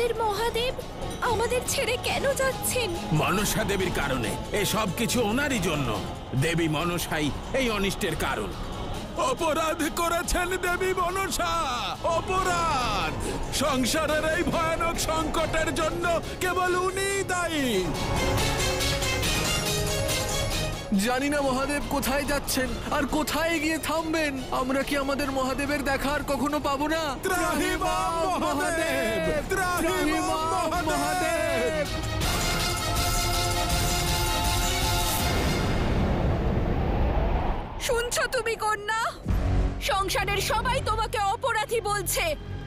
আমাদের মহাদেব আমাদের ছেড়ে কেন যাচ্ছেন? মনসা দেবীর কারণে এসব কিছু ওনারই জন্য। দেবী মনসাই এই অনিষ্টের কারণ। অপরাধ করেছেন দেবী মনসা, অপরাধ। সংসারের এই ভয়ানক সংকটের জন্য কেবল উনিই দায়ী। জানি না মহাদেব কোথায় যাচ্ছেন আর কোথায় গিয়ে থামবেন। আমরা কি আমাদের মহাদেবের দেখার কখনো পাবো না? ত্রাহিমাম মহাদেব, ত্রাহিমাম মহাদেব। শুনছো তুমি কন্যা? সংসারের সবাই তোমাকে অপরাধী বলছে,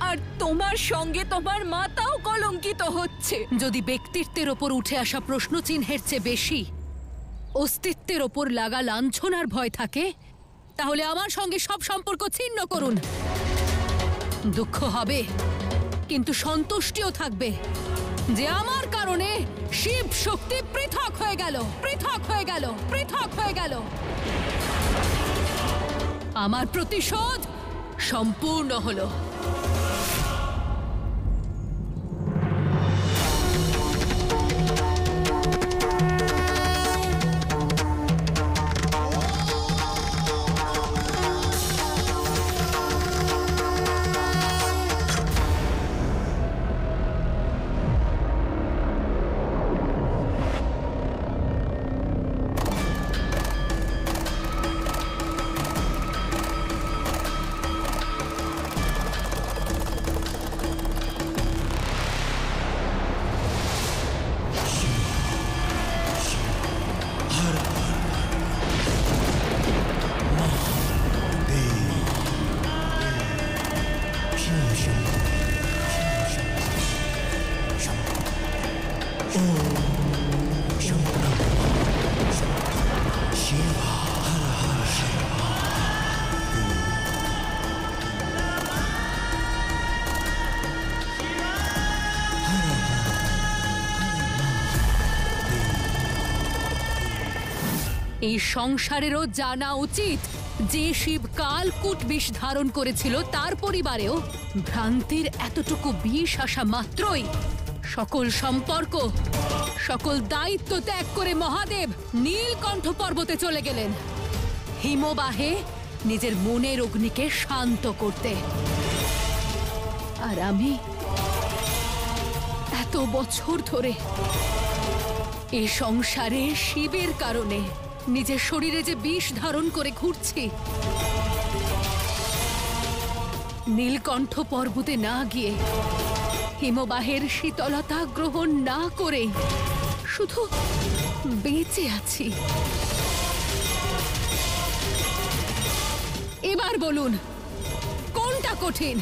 আর তোমার সঙ্গে তোমার মাতাও কলঙ্কিত হচ্ছে। যদি ব্যক্তিত্বের ওপর উঠে আসা প্রশ্ন চিহ্নের চেয়ে বেশি অস্তিত্বের ওপর লাগা লাঞ্ছনার ভয় থাকে, তাহলে আমার সঙ্গে সব সম্পর্ক ছিন্ন করুন। দুঃখ হবে, কিন্তু সন্তুষ্টিও থাকবে যে আমার কারণে শিব শক্তি পৃথক হয়ে গেল, পৃথক হয়ে গেল, পৃথক হয়ে গেল। আমার প্রতিশোধ সম্পূর্ণ হলো। এই সংসারেরও জানা উচিত যে শিব কালকূট বিষ ধারণ করেছিল, তার পরিবারেও ভ্রান্তির এতটুকু বিষ আসা মাত্রই সকল সম্পর্ক, সকল দায়িত্ব ত্যাগ করে মহাদেব নীলকণ্ঠ পর্বতে চলে গেলেন হিমবাহে নিজের মনের অগ্নিকে শান্ত করতে। আর আমি এত বছর ধরে এই সংসারে শিবের কারণে নিজের শরীরে যে বিষ ধারণ করে ঘুরছি, নীলকণ্ঠ পর্বতে না গিয়ে হিমবাহের শীতলতা গ্রহণ না করে শুধু বেঁচে আছি। এবার বলুন, কোনটা কঠিন,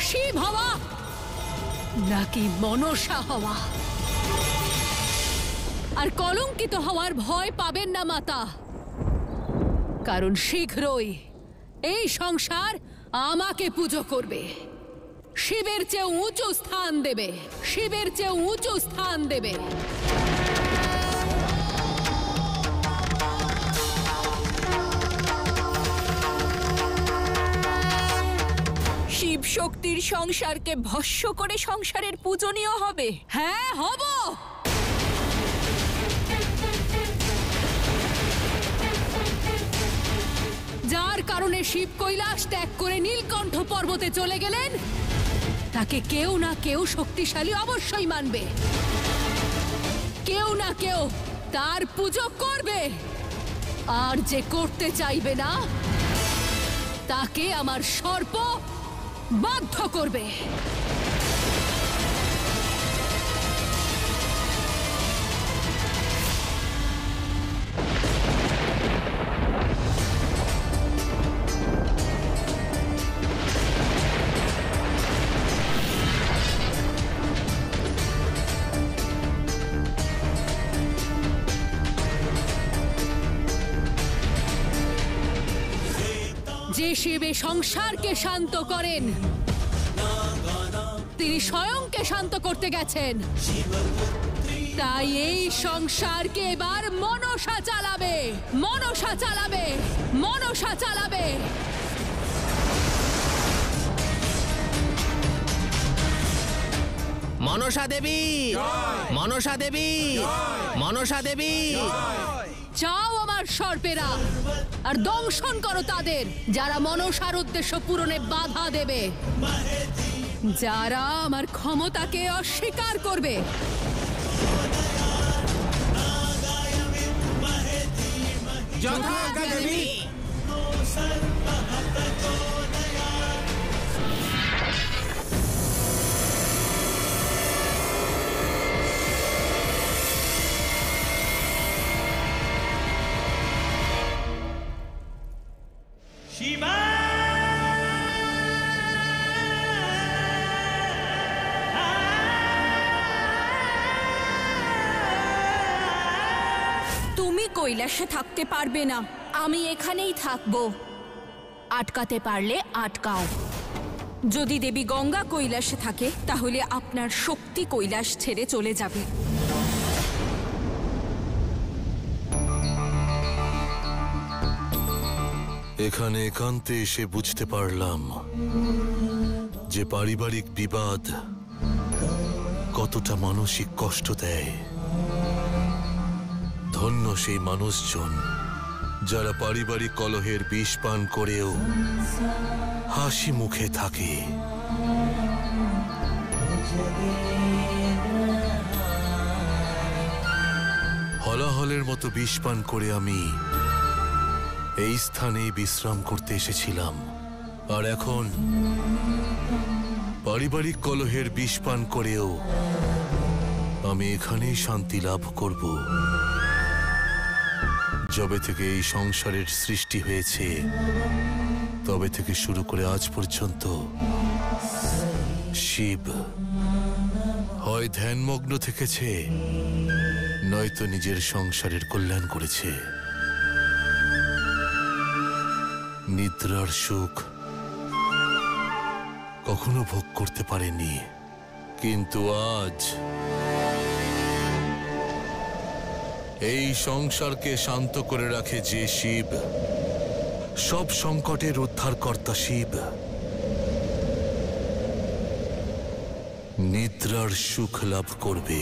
শিব হওয়া নাকি মনসা হওয়া? আর কলঙ্কিত হওয়ার ভয় পাবেন না মাতা, কারণ শীঘ্রই এই সংসার আমাকে পুজো করবে, শিবের চেয়ে উঁচু স্থান দেবে, শিবের চেয়ে উঁচু স্থান দেবে। শিব শক্তির সংসারকে ভস্ম করে সংসারের পূজনীয় হবে। হ্যাঁ, হব। যার কারণে শিব কৈলাস ত্যাগ করে নীলকণ্ঠ পর্বতে চলে গেলেন, তাকে কেউ না কেউ শক্তিশালী অবশ্যই মানবে, কেউ না কেউ তার পুজো করবে। আর যে করতে চাইবে না, তাকে আমার সর্প বাধ্য করবে। যে শিবে সংসারকে শান্ত করেন, তিনি স্বয়ংকে শান্ত করতে গেছেন। তাই এই সংসারকে এবার মনসা চালাবে, মনসা চালাবে, মনসা চালাবে। মনসা দেবী, মনসা দেবী, মনসা দেবী। চাও আমার সর্পেরা, আর দংশন করো তাদের যারা মনসার উদ্দেশ্য পূরণে বাধা দেবে, যারা আমার ক্ষমতাকে অস্বীকার করবে। যথাজ্ঞা দেবী। তুমি কৈলাসে থাকতে পারবে না, আমি এখানেই থাকবো। আটকাতে পারলে আটকাও। যদি দেবী গঙ্গা কৈলাসে থাকে তাহলে আপনার শক্তি কৈলাস ছেড়ে চলে যাবে। এখানে একান্তে এসে বুঝতে পারলাম যে পারিবারিক বিবাদ কতটা মানসিক কষ্ট দেয়। ধন্য সেই মানুষজন যারা পারিবারিক কলহের বিষ পান করেও হাসি মুখে থাকে। হলাহলের মতো বিষ পান করে আমি এই স্থানে বিশ্রাম করতে এসেছিলাম, আর এখন পারিবারিক কলহের বিষ পান করেও আমি এখানেই শান্তি লাভ করব। যবে থেকে এই সংসারের সৃষ্টি হয়েছে তবে থেকে শুরু করে আজ পর্যন্ত শিব হয় ধ্যানমগ্ন থেকেছে, নয়তো নিজের সংসারের কল্যাণ করেছে। নিদ্রার সুখ কখনো ভোগ করতে পারেনি, কিন্তু আজ এই সংসারকে শান্ত করে রাখে যে শিব, সব সংকটের উদ্ধারকর্তা শিব, নিদ্রার সুখ লাভ করবে।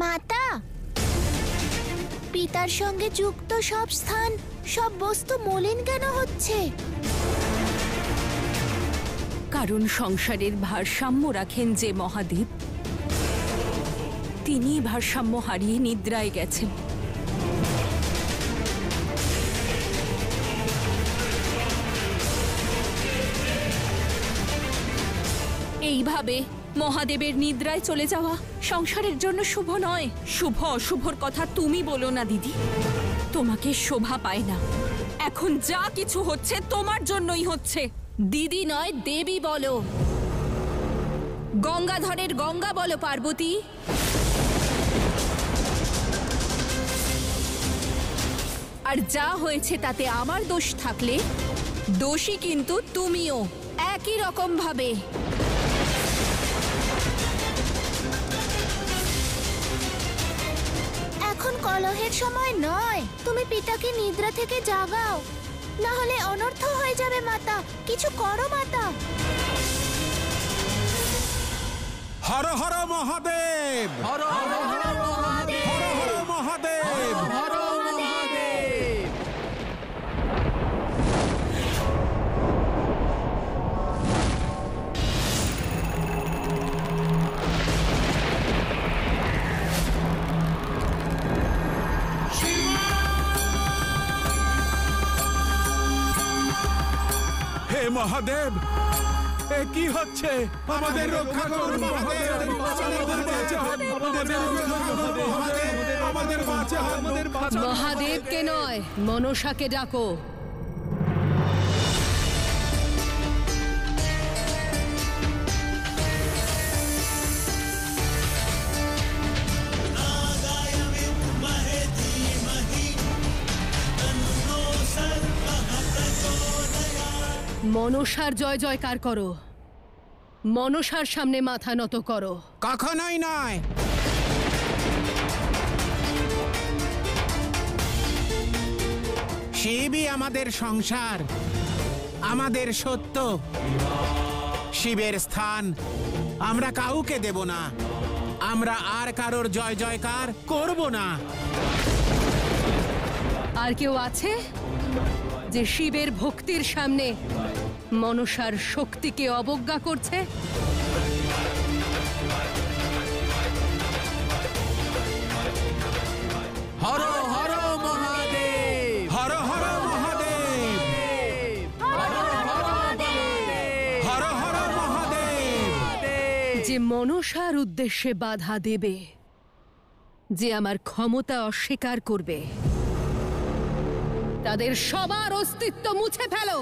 মাতা, পিতার সঙ্গে যুক্ত সব স্থান, সব বস্তু মলিন কেন হচ্ছে? কারণ সংসারের ভারসাম্য রাখেন যে মহাদেব, তিনি ভারসাম্য হারিয়ে নিদ্রায় গেছেন। এইভাবে মহাদেবের নিদ্রায় চলে যাওয়া সংসারের জন্য শুভ নয়। শুভ অশুভর কথা তুমি বলো না দিদি, তোমাকে শোভা পায় না। এখন যা কিছু হচ্ছে তোমার জন্যই হচ্ছে। দিদি নয় দেবী বলো, গঙ্গাধরের গঙ্গা বলো পার্বতী। আর যা হয়েছে তাতে আমার দোষ থাকলে দোষী কিন্তু তুমিও, একই রকম ভাবে। এখন কলহের সময় নয়, তুমি পিতাকে নিদ্রা থেকে জাগাও, না হলে অনর্থ হয়ে যাবে। মাতা, কিছু করো মাতা। হর হর মহাদেব, হর হর মহাদেব, হর হর মহাদেব, হর মহাদেব। মহাদেব, এ কি হচ্ছে? আমাদের রক্ষা করুন মহাদেব, আমাদের বাঁচান। মহাদেবকে নয়, মনসাকে ডাকো। মনসার জয় জয়কার করো, মনসার সামনে মাথা নত করো। কখনোই নয়। শিবই আমাদের সংসার, আমাদের সত্য। শিবের স্থান আমরা কাউকে দেব না। আমরা আর কারোর জয় জয়কার করব না। আর কেউ আছে যে শিবের ভক্তির সামনে মনসার শক্তিকে অবজ্ঞা করছে? হর হর মহাদেব, হর হর মহাদেব, হর হর মহাদেব। যে মনসার উদ্দেশ্যে বাধা দেবে, যে আমার ক্ষমতা অস্বীকার করবে, তাদের সবার অস্তিত্ব মুছে ফেলো।